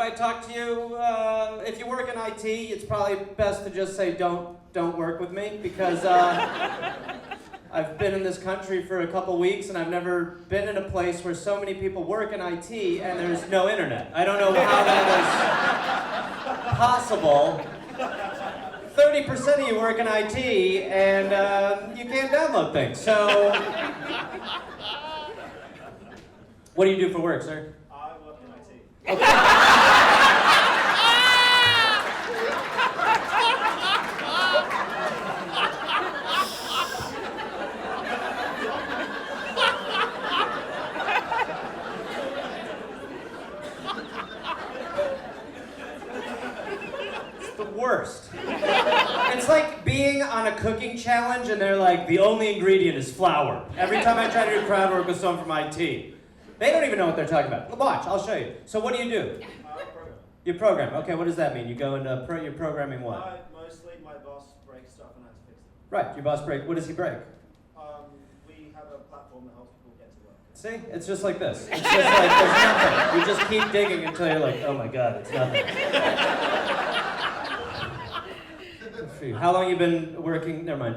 if I talk to you, if you work in IT, it's probably best to just say don't work with me, because I've been in this country for a couple weeks and I've never been in a place where so many people work in IT and there's no internet. I don't know how that is possible. 30% of you work in IT and you can't download things. So, what do you do for work, sir? I work in IT. It's the worst. It's like being on a cooking challenge and they're like, the only ingredient is flour. Every time I try to do crowd work with someone from IT, they don't even know what they're talking about. Watch, I'll show you. So what do? Program. You program. Okay, what does that mean? You go into you're programming what? Mostly my boss breaks stuff and I have to fix it. Right, your boss break. What does he break? We have a platform that helps people get to work. See, it's just like this. It's just like there's nothing. You just keep digging until you're like, oh my god, it's nothing. Good for you. How long you been working? Never mind.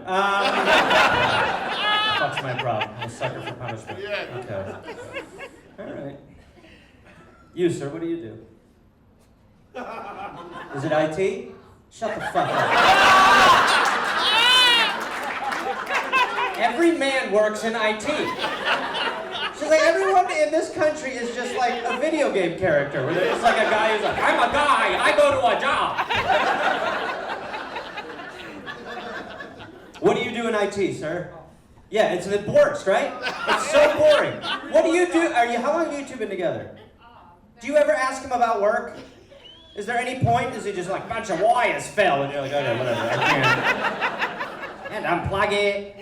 Fuck's my problem. I'm a sucker for punishment. Okay. All right. You, sir, what do you do? Is it IT? Shut the fuck up. Every man works in IT. She's like, everyone in this country is just like a video game character, where they're just like a guy who's like, I'm a guy, I go to a job. What do you do in IT, sir? Yeah, it's the worst, right? It's so boring. What do you do? How long have you two been together? Do you ever ask him about work? Is there any point? Is he just like, bunch of wires fell, and you're like, okay, whatever, I can't. And unplug it.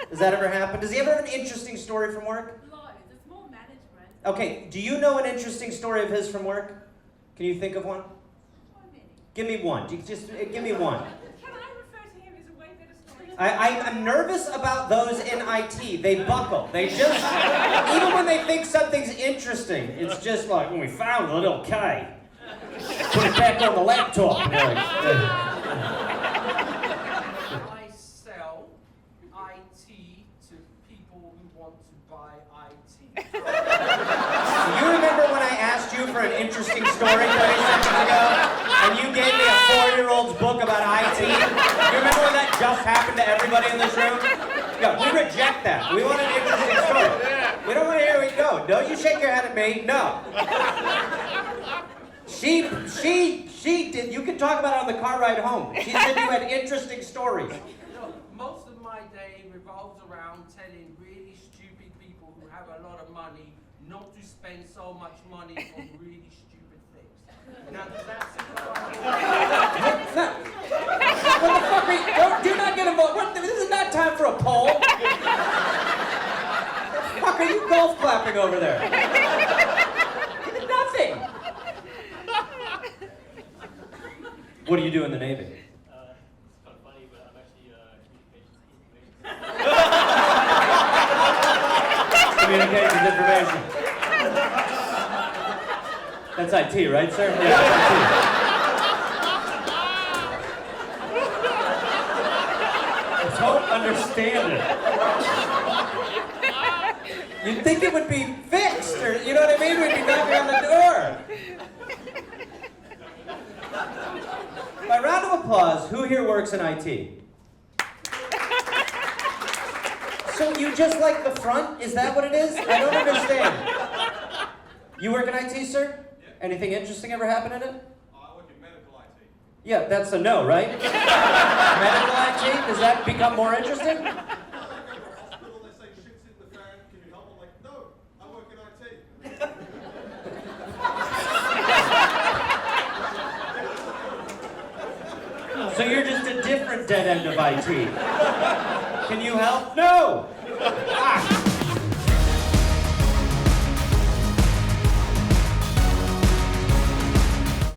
Does that ever happen? Does he ever have an interesting story from work? Loads. It's more management. Okay, do you know an interesting story of his from work? Can you think of one? Give me one. Just give me one. Can I refer to him as a way better story? I'm nervous about those in IT. They buckle. They just, even when they think something's interesting, it's just like, when we found a little K. Put it back on the laptop. I sell IT to people who want to buy IT. You remember when I asked you for an interesting story 20 seconds ago, and you gave me a 4-year-old's book about IT? You remember when that just happened to everybody in this room? No, we reject that. We want an interesting story. We don't want to hear it go. Don't you shake your head at me. No. She did. You can talk about it on the car ride home. She said you had interesting stories. Most of my day revolves around telling really stupid people who have a lot of money not to spend so much money on really stupid things. Now, does that What the fuck are you? Do not get involved. This is not time for a poll. What the fuck are you golf clapping over there? Nothing. What do you do in the Navy? It's kind of funny, but I'm actually Communications information. That's IT, right, sir? Yeah, that's IT. I don't understand it. You'd think it would be fixed, or you know what I mean? We'd be knocking on the door. By round of applause, who here works in IT? So you just like the front? Is that what it is? I don't understand. You work in IT, sir? Yep. Anything interesting ever happen in it? I work in medical IT. Yeah, that's a no, right? Medical IT? Does that become more interesting? Hospital, they say shit's in the fan, can you help? I'm like, no, I work in IT. So you're just a different dead end of IT. Can you help? No! Ah.